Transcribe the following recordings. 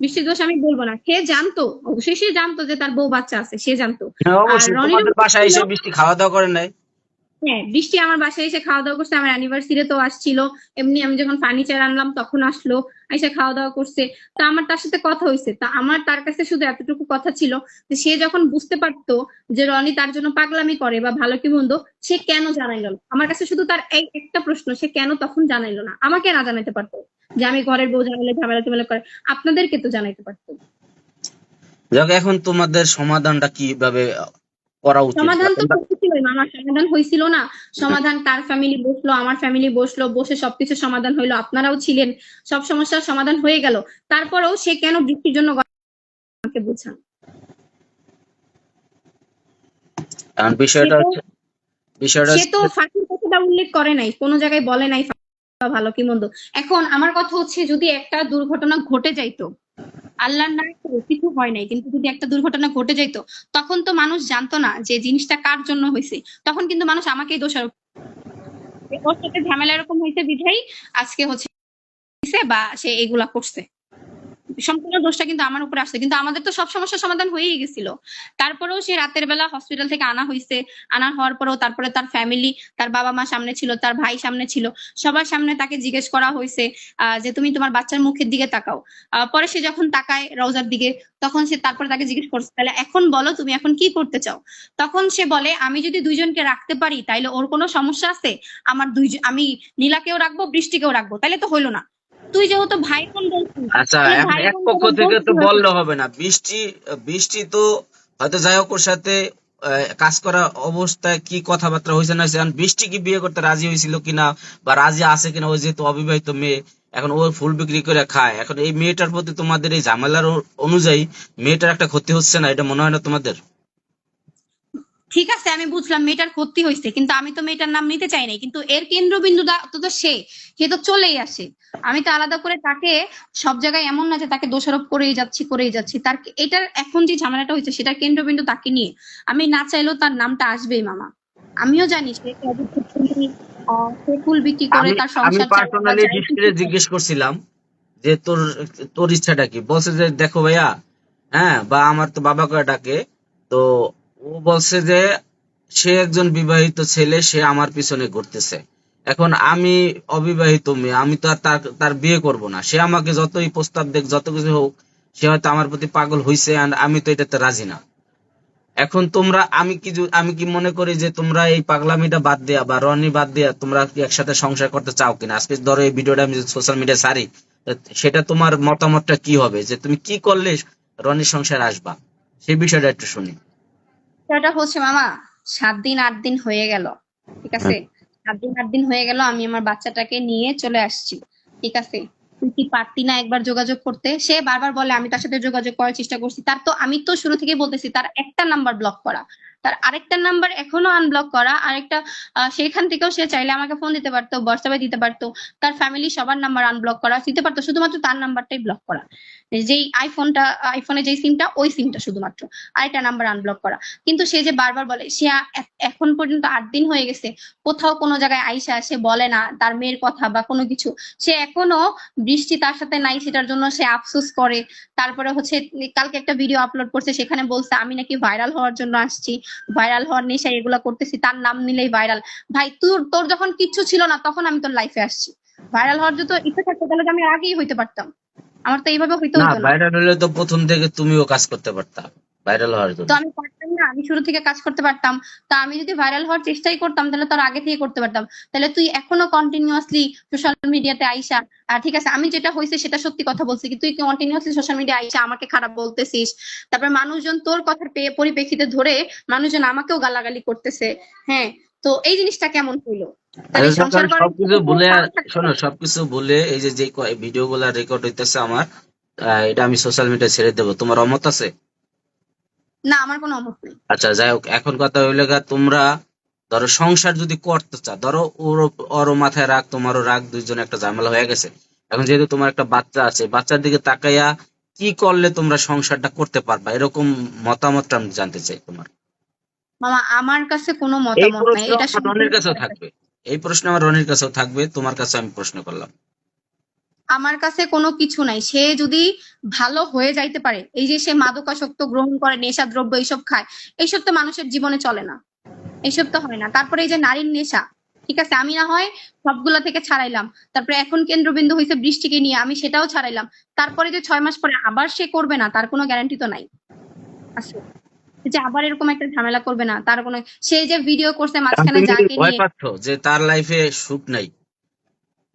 বৃষ্টির দোষ আমি বলবো না, সে জানতো, অবশ্যই সে জানতো যে তার বউ বাচ্চা আছে, সে জানতো। হ্যাঁ আর অবশ্যই, রনিরও তোমাদের বাসায় ছিল। এসে বৃষ্টি খাওয়া দাওয়া করে নাই? হ্যাঁ, বৃষ্টি আমার বাসায় এসে খাওয়া দাওয়া করছে, আমার অ্যানিভার্সারি তো আসছিল, এমনি আমি যখন ফার্নিচার আনলাম তখন আসলো, এসে খাওয়া দাওয়া করছে। তা আমার তার সাথে কথা হয়েছে, তা আমার তার কাছে শুধু এতটুকু কথা ছিল যে সে যখন বুঝতে পারতো যে রনি তার জন্য পাগলামি করে বা ভালো কি মন্দ, সে কেন জানাইলো না আমার কাছে? শুধু তার এই একটা প্রশ্ন, সে কেন তখন জানাইলো না? আমাকে না জানাইতে পারতো যে আমি ঘরের বউ, জানাইলে ঝামেলা টামেলা করে, আপনাদেরকে তো জানাইতে পারতো। যাক, এখন তোমাদের সমাধানটা কিভাবে করা উচিত বা সমাধান তো তোমরা? হয়েছিল, মামা সমাধান হয়েছিল না? সমাধান তার ফ্যামিলি বসলো, আমার ফ্যামিলি বসলো, বসে সবকিছু সমাধান হইলো, আপনারাও ছিলেন, সব সমস্যার সমাধান হয়ে গেল। তারপরেও সে কেন বৃষ্টির জন্য আমাকে বোঝান। এখন সে বিষয়টা তো হচ্ছে, বিষয়টা সে তো হচ্ছে ফাঁসির কথাটা উল্লেখ করে নাই, কোনো জায়গায় বলে নাই বা ভালো কি মন্দ। এখন আমার কথা হচ্ছে, যদি একটা দুর্ঘটনা ঘটে যাইতো, আল্লাহর না করুক কিছু হয় নাই, কিন্তু যদি একটা দুর্ঘটনা ঘটে যাইতো, তখন তো মানুষ জানতো না যে জিনিসটা কার জন্য হয়েছে। তখন কিন্তু মানুষ আমাকেই দোষারোপ, ওর সাথে ঝামেলা এরকম হয়েছে বিধাই আজকে হচ্ছে বা সে এগুলা করছে। সম্পূর্ণ দোষটা কিন্তু আমার উপরে আসছে, কিন্তু আমাদের তো সব সমস্যার সমাধান হয়েই গেছিল। তারপরেও সে রাতের বেলা হসপিটাল থেকে আনা হয়েছে, আনা হওয়ার পরেও তারপরে তার ফ্যামিলি, তার বাবা মা সামনে ছিল, তার ভাই সামনে ছিল, সবার সামনে তাকে জিজ্ঞেস করা হয়েছে যে তুমি তোমার বাচ্চার মুখের দিকে তাকাও। পরে সে যখন তাকায় রওজার দিকে, তখন সে তারপরে তাকে জিজ্ঞেস করছে তাহলে এখন বলো তুমি এখন কি করতে চাও। তখন সে বলে আমি যদি দুইজনকে রাখতে পারি তাইলে ওর কোনো সমস্যা আছে? আমার দুইজন, আমি নীলাকেও রাখবো বৃষ্টিকেও রাখবো, তাইলে তো হইলো না। তুই যেহেতু ভাই বোন বলছিস, আচ্ছা, তাহলে এখন ভাই এক বোন পক্ষ তোদের দোষ থেকে তো কি হয়েছে? বললে হবে না। বৃষ্টি, বৃষ্টি তো হয়তো যাই হোক ওর সাথে কাজ করা অবস্থায় কি কথাবার্তা হয়েছে না হয়েছে, এখন বৃষ্টি কি বিয়ে করতে রাজি হয়েছিল কিনা বা রাজি আছে কিনা, ওই যেহেতু অবিবাহিত মেয়ে, এখন ও ফুল বিক্রি করে খায়, এখন এই মেয়েটার প্রতি তোমাদের এই ঝামেলার অনুযায়ী মেয়েটার একটা ক্ষতি হচ্ছে না, এটা মনে হয় না তোমাদের? ঠিক আছে, আমি বুঝলাম মেয়েটার ক্ষতি হয়েছে, কিন্তু আমি তো মেয়েটার নাম নিতে চাই নাই, কিন্তু এর কেন্দ্রবিন্দু তো সে, সে তো চলেই আসে। আমি তো আলাদা করে তাকে সব জায়গায় এমন না যে তাকে দোষারোপ করেই যাচ্ছি তার। এটার এখন যে ঝামেলাটা হয়েছে সেটার কেন্দ্রবিন্দু তাকে নিয়ে। আমি না চাইলেও তার নামটা আসবেই মামা। আমিও জানি সে সে ফুল বিক্রি করে আমি তার আমি সংসার চালায় বা পার্সোনালি যাই বৃষ্টিরে কিছু করে। জিজ্ঞেস করছিলাম যে তোর তোর ইচ্ছাটা কি, বলছে যে দেখো ভাইয়া, হ্যাঁ, বা আমার তো বাবাকে ডাকে, তো ও বলছে যে সে একজন বিবাহিত ছেলে, সে আমার পিছনে ঘুরতেছে। এখন আমি অবিবাহিত মেয়ে, আমি তো আর তার তার বিয়ে করব না। সে আমাকে যতই প্রস্তাব দেখ, যত কিছু হোক, সে হয়তো আমার প্রতি পাগল হইছে, and আমি তো এটাতে রাজি না। এখন তোমরা, আমি কি মনে করি যে তোমরা এই পাগলামিটা বাদ দেয়া বা রনি বাদ দেয়া তোমরা কি একসাথে সংসার করতে চাও কিনা? আজকে ধরো এই ভিডিওটা আমি সোশ্যাল মিডিয়া ছাড়ি, সেটা তোমার মতামতটা কি হবে, যে তুমি কি করলে রনির সংসার আসবা, সেই বিষয়টা একটু শুনি। সেটা হচ্ছে মামা, 7 দিন 8 দিন হয়ে গেল, ঠিক আছে? 7 দিন 8 দিন হয়ে গেল, আমি আমার বাচ্চাটাকে নিয়ে চলে আসছি, ঠিক আছে? তুই কি পারতি না একবার যোগাযোগ করতে? সে বারবার বলে আমি তার সাথে যোগাযোগ করার চেষ্টা করছি, তার তো আমি তো শুরু থেকে বলতেছি তার একটা নাম্বার ব্লক করা, তার আরেকটা নাম্বার এখনো আনব্লক করা, আরেকটা সেখান থেকেও সে চাইলে আমাকে ফোন দিতে পারতো, হোয়াটসঅ্যাপে দিতে পারতো, তার ফ্যামিলি সবার নাম্বার আনব্লক করা দিতে পারতো, শুধুমাত্র তার নাম্বারটাই ব্লক করা, যেই আইফোনে যেই সিমটা, ওই সিমটা শুধুমাত্র, আরেকটা নাম্বার আনব্লক করা। কিন্তু সে যে বারবার বলে, সে এখন পর্যন্ত 8 দিন হয়ে গেছে, কোথাও কোনো জায়গায় আইসা সে বলে না তার মেয়ের কথা বা কোনো কিছু। সে এখনো বৃষ্টি তার সাথে নাই সেটার জন্য সে আফসোস করে। তারপরে হচ্ছে কালকে একটা ভিডিও আপলোড করছে, সেখানে বলছে আমি নাকি ভাইরাল হওয়ার জন্য আসছি, ভাইরাল হওয়ার নেশায় এগুলা করতেছি, তার নাম নিলেই ভাইরাল। ভাই তোর তোর যখন কিচ্ছু ছিল না তখন আমি তোর লাইফে আসছি, ভাইরাল হওয়ার যদি ইচ্ছে থাকতো তাহলে তো আমি আগেই হইতে পারতাম, আমার তো এইভাবে হইতে না, হইতো না। ভাইরাল হলে তো প্রথম থেকে তুমিও কাজ করতে পারতা ভাইরাল হওয়ার তো জন্য। আমি পারতাম না? আমি শুরু থেকে কাজ করতে পারতাম। তা আমি যদি ভাইরাল হওয়ার চেষ্টাই করতাম তাহলে তোর আগে থেকে করতে পারতাম। তাহলে তুই এখনো কন্টিনিউয়াসলি সোশ্যাল মিডিয়াতে আইসা, ঠিক আছে আমি যেটা হয়েছে সেটা সত্যি কথা বলছি, কিন্তু তুই কন্টিনিউয়াসলি সোশ্যাল মিডিয়া আইসা আমাকে খারাপ বলতেছিস। তারপরে মানুষজন তোর কথার পরিপ্রেক্ষিতে ধরে মানুষজন আমাকেও গালাগালি করতেছে। হ্যাঁ, তো এই জিনিসটা কেমন হইলো? তাহলে আচ্ছা, যখন সংসার করার ইচ্ছা সবকিছু থাকলে ভুলে, তাও থাকতো। শোনো, সবকিছু ভুলে এই যে যে ভিডিও গুলা রেকর্ড হইতেছে আমার, এটা আমি সোশ্যাল মিডিয়ায় ছেড়ে দেবো, তোমার অমত আছে? না, আমার কোনো অমত নেই। আচ্ছা, যাই হোক, এখন কথা হইলে গা, তোমরা ধরো সংসার যদি করতে চাও, ধরো ওরও মাথায় রাগ, তোমারও রাগ, দুইজনে একটা ঝামেলা হয়ে গেছে। এখন যেহেতু তোমার একটা বাচ্চা আছে, বাচ্চার দিকে তাকাইয়া কি করলে তোমরা সংসারটা করতে পারবা, এরকম মতামতটা আমি জানতে চাই তোমার। মামা আমার কাছে কোনো এই মতামত নাই, প্রশ্ন এটা আমার রনির সম্পূর্ণ কাছেও তার কাছে। থাকবে, এই প্রশ্ন আমার রনির কাছেও থাকবে, তোমার কাছে আমি প্রশ্ন করলাম। আমার কাছে কোনো কিছু নাই। সে যদি ভালো হয়ে যাইতে পারে, এই যে সে মাদকাসক্ত গ্রহণ করে, নেশাদ্রব্য এইসব খায়, এইসব তো মানুষের জীবনে চলে না, এইসব তো হয় না। তারপরে এই যে নারীর নেশা, ঠিক আছে, আমি না হয় সবগুলা থেকে ছাড়াইলাম, তারপরে এখন কেন্দ্রবিন্দু হয়েছে বৃষ্টিকে নিয়ে, আমি সেটাও ছাড়াইলাম, তারপরে যে 6 মাস পরে আবার সে করবে না তার কোনো গ্যারান্টি তো নাই। আসলে যে আবার এরকম একটা ঝামেলা করবে না তার কোনো, সে যে ভিডিও করছে কারণ মাঝখানে তুমি যাকে ভয় নিয়ে, পাচ্ছ যে তার লাইফে সুখ নাই,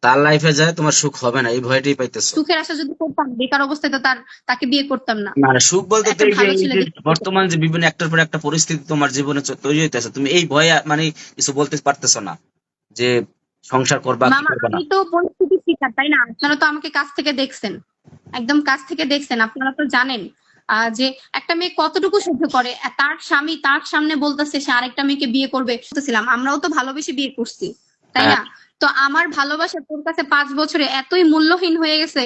তার লাইফে যায় তোমার সুখ হবে না, এই ভয়টাই পাইতেছো। সুখের আশা যদি করতাম বেকার অবস্থায় তো তাকে বিয়ে করতাম না। মানে সুখ বলতে তো একটা ভালো এই ছেলে যে দেখে বিয়ে করতাম। বর্তমান যে বিভিন্ন একটার পর একটা পরিস্থিতি তোমার জীবনে তৈরি হইতেছে, তুমি এই ভয়ে মানে কিছু বলতে পারতেছো না যে সংসার করবা কি মামা করবা না। আমি তো পরিস্থিতির শিকার, তাই না? আপনারা তো আমাকে কাছ থেকে দেখছেন, একদম কাছ থেকে দেখছেন, আপনারা তো জানেন যে একটা মেয়ে কতটুকু সহ্য করে। তার স্বামী তার সামনে বলতেছে সে আরেকটা মেয়েকে বিয়ে করবে, বলতেছিলাম আমরাও তো ভালোবেসে বিয়ে করছি, তাই হ্যাঁ, না? তো আমার ভালোবাসা তোর কাছে 5 বছরে এতই মূল্যহীন হয়ে গেছে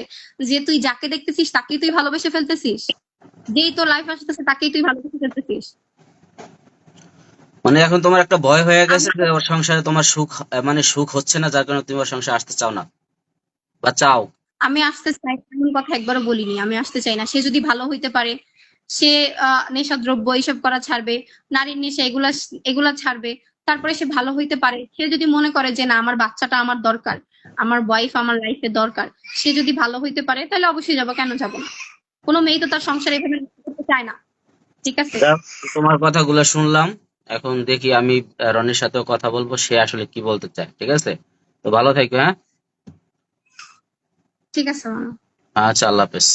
যে তুই যাকে দেখতেছিস তাকেই তুই ভালোবেসে ফেলতেছিস, যেই তোর লাইফ আসতেছে তাকেই তুই ভালোবেসে ফেলতেছিস। মানে এখন তোমার একটা ভয় হয়ে গেছে আমার যে ওর সংসারে তোমার সুখ মানে সুখ হচ্ছে না, যার কারণে তুমি ওর সংসারে আসতে চাও না বা চাও। আমি আসতে চাই না, এমন কথা একবারও বলিনি, আমি আসতে চাই না। সে যদি ভালো হইতে পারে, সে নেশাদ্রব্য এইসব করা ছাড়বে, নারীর নেশা এগুলা এগুলা ছাড়বে, তারপরে সে ভালো হইতে পারে। সে যদি মনে করে যে না আমার বাচ্চাটা আমার দরকার, আমার ওয়াইফ আমার লাইফে দরকার, সে যদি ভালো হইতে পারে তাহলে অবশ্যই যাবো, কেন যাবো না? কোনো মেয়ে তো তার সংসার এভাবে নষ্ট করতে চায় না, ঠিক আছে? যাক, তোমার কথাগুলো শুনলাম। এখন দেখি আমি রনির সাথেও কথা বলবো, সে আসলে কি বলতে চায়। ঠিক আছে, তো ভালো থাকবে। হ্যাঁ, ঠিক আছে মামা। আচ্ছা, আল্লাহ হাফেজ।